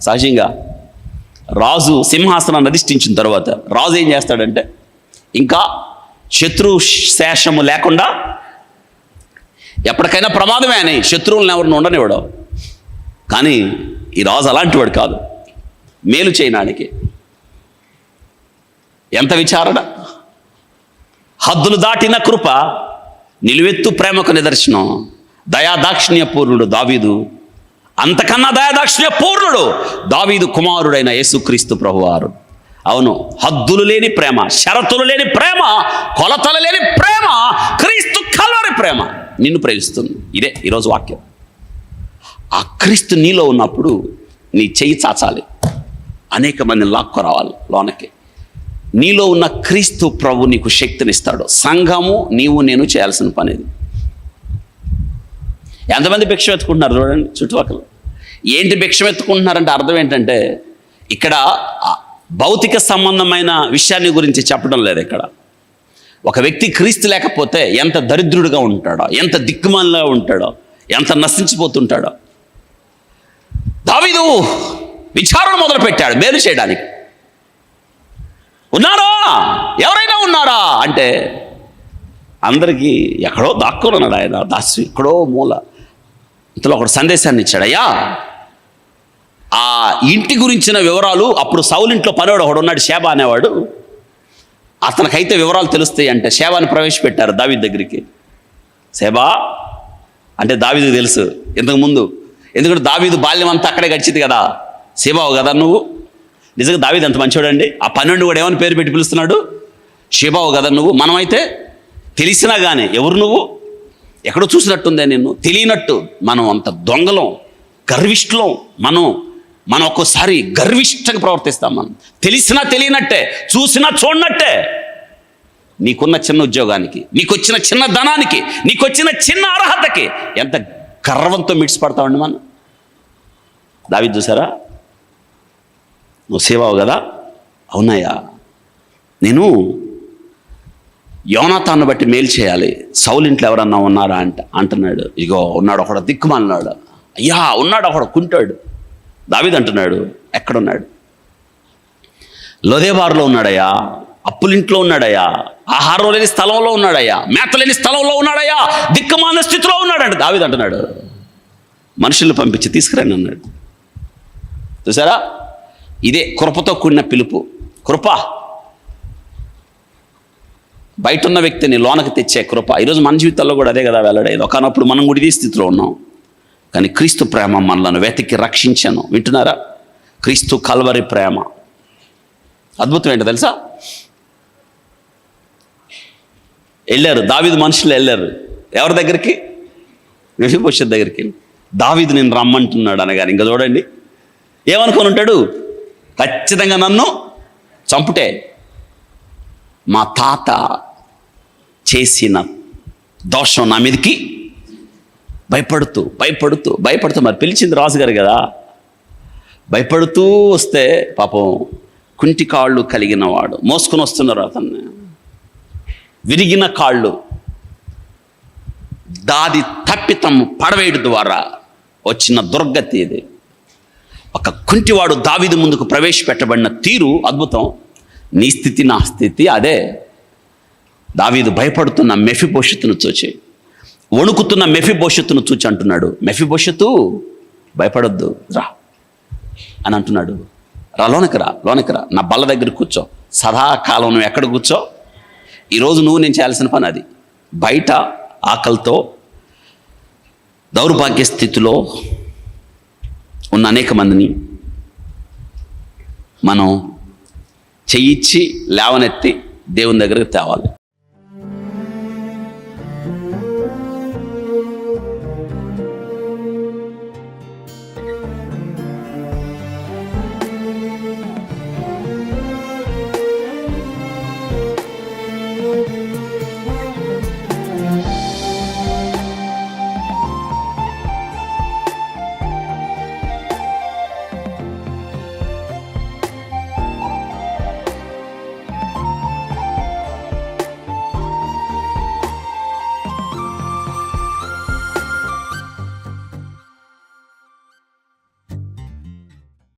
సహజంగా రాజు సింహాసనాన్ని అధిష్ఠించిన తర్వాత రాజు ఏం చేస్తాడంటే ఇంకా శత్రు శేషము లేకుండా ఎప్పటికైనా ప్రమాదమే అని శత్రువులను ఎవరిని ఉండనివ్వడం. కానీ ఈ రాజు అలాంటి వాడు కాదు. మేలు చేయడానికి ఎంత విచారణ. హద్దులు దాటిన కృప, నిలువెత్తు ప్రేమకు నిదర్శనం. దయాదాక్షిణ్య పూర్ణుడు దావీదు, అంతకన్నా దయాదాక్షిణ్య పూర్ణుడు దావీదు కుమారుడైన యేసుక్రీస్తు ప్రభువారు. అవును, హద్దులు లేని ప్రేమ, షరతులు లేని ప్రేమ, కొలతలు లేని ప్రేమ, క్రీస్తు కల్వరి ప్రేమ నిన్ను ప్రేమిస్తుంది. ఇదే ఈరోజు వాక్యం. ఆ క్రీస్తు నీలో ఉన్నప్పుడు నీ చెయ్యి చాచాలి, అనేక మందిని లాక్కొరావాలి లోనకి. నీలో ఉన్న క్రీస్తు ప్రభు నీకు శక్తినిస్తాడు. సంఘము నీవు నేను చేయాల్సిన పని ఇది. ఎంతమంది భిక్షం ఎత్తుకుంటున్నారు చూడండి చుట్టుపక్కల. ఏంటి భిక్షం ఎత్తుకుంటున్నారంటే అర్థం ఏంటంటే ఇక్కడ భౌతిక సంబంధమైన విషయాన్ని గురించి చెప్పడం లేదు. ఇక్కడ ఒక వ్యక్తి క్రీస్తు లేకపోతే ఎంత దరిద్రుడిగా ఉంటాడో, ఎంత దిక్కుమాలిగా ఉంటాడో, ఎంత నశించిపోతుంటాడో. దావీదు విచారణ మొదలుపెట్టాడు మేలు చేయడానికి. ఉన్నారా, ఎవరైనా ఉన్నారా అంటే అందరికీ ఎక్కడో దాక్కుని ఉన్నాడు ఆయన, దాసు ఎక్కడో మూల. ఇంతలో ఒకడు సందేశాన్ని ఇచ్చాడు. అయ్యా, ఆ ఇంటి గురించిన వివరాలు, అప్పుడు సౌలు ఇంట్లో పనివాడు ఒకడు ఉన్నాడు, షేబా అనేవాడు, అతనికైతే వివరాలు తెలుస్తాయి అంటే షేబాని ప్రవేశపెట్టారు దావీదు దగ్గరికి. షేబా అంటే దావీదుకు తెలుసు ఇంతకుముందు, ఎందుకంటే దావీదు బాల్యం అంతా అక్కడే గడిచింది కదా. షేబావు కదా నువ్వు. నిజంగా దావీదు అంత మంచివాడండి. ఆ 12 కూడా ఏమని పేరు పెట్టి పిలుస్తున్నాడు? షేబావు కదా నువ్వు. మనమైతే తెలిసినా కానీ ఎవరు నువ్వు, ఎక్కడో చూసినట్టుందే నిన్ను, తెలియనట్టు మనం అంత దొంగలం, గర్విష్ఠులం. మనం ఒక్కోసారి గర్విష్టంగా ప్రవర్తిస్తాం. మనం తెలిసినా తెలియనట్టే, చూసినా చూడనట్టే. నీకున్న చిన్న ఉద్యోగానికి, నీకొచ్చిన చిన్న ధనానికి, నీకొచ్చిన చిన్న అర్హతకి ఎంత గర్వంతో మిడిసిపడతామండి మనం. దావీదు చూసారా, నువ్వు సేవావు కదా. అవునయ్యా, నేను యోనాతాను బట్టి మేలు చేయాలి. సౌలు ఇంట్లో ఎవరన్నా ఉన్నారా అంటున్నాడు. ఇగో ఉన్నాడు ఒకడు దిక్కుమాలినాడు. అయ్యా ఉన్నాడు ఒకడు కుంటాడు. దావీదు అంటున్నాడు, ఎక్కడున్నాడు? లోదేబారులో ఉన్నాడయ్యా, అప్పులింట్లో ఉన్నాడయ్యా, ఆహారం లేని స్థలంలో ఉన్నాడయ్యా, మేత లేని స్థలంలో ఉన్నాడయ్యా, దిక్కుమాలిన స్థితిలో ఉన్నాడంటే దావీదు అంటున్నాడు. మనుషులను పంపించి తీసుకురండి అన్నాడు. చూసారా, ఇదే కృపతో కూడిన పిలుపు. కృప బయట ఉన్న వ్యక్తిని లోనకి తెచ్చే కృప. ఈరోజు మన జీవితాల్లో కూడా అదే కదా వెల్లడేది. ఒకనప్పుడు మనం కూడా ఇదే స్థితిలో ఉన్నాం, కానీ క్రీస్తు ప్రేమ మనలను వెతికి రక్షించాను. వింటున్నారా? క్రీస్తు కల్వరి ప్రేమ అద్భుతం ఏంటో తెలుసా? వెళ్ళారు దావీదు మనుషులు, వెళ్ళారు ఎవరి దగ్గరికి? మెఫీబోషెత్ దగ్గరికి. దావీదు నేను రమ్మంటున్నాడు అనగానే ఇంకా చూడండి ఏమనుకొని ఉంటాడు? ఖచ్చితంగా నన్ను చంపుటే, మా తాత చేసిన దోషం నా మీదకి భయపడుతూ మరి పిలిచింది రాజుగారు కదా. భయపడుతూ వస్తే పాపం కుంటి కాళ్ళు కలిగిన వాడు మోసుకొని వస్తున్నారు అతన్ని. విరిగిన కాళ్ళు, దాది తప్పితం పడవేయడం ద్వారా వచ్చిన దుర్గతి ఇది. ఒక కుంటివాడు దావీదు ముందుకు ప్రవేశపెట్టబడిన తీరు అద్భుతం. నీ స్థితి నా స్థితి అదే. దావీదు భయపడుతున్న మెఫీబోషెతును చూచి, వణుకుతున్న మెఫీబోషెతును చూచి అంటున్నాడు, మెఫీబోషెతు భయపడొద్దు రా అని అంటున్నాడు. రా, లోనికి రా, నా బల్ల దగ్గర కూర్చో. సదాకాలం నువ్వు ఎక్కడ కూర్చో. ఈరోజు నువ్వు నేను చేయాల్సిన పని అది. బయట ఆకలితో దౌర్భాగ్య స్థితిలో ఉన్న అనేక మందిని మనం చెయ్యిచ్చి లేవనెత్తి దేవుని దగ్గరకు తేవాలి.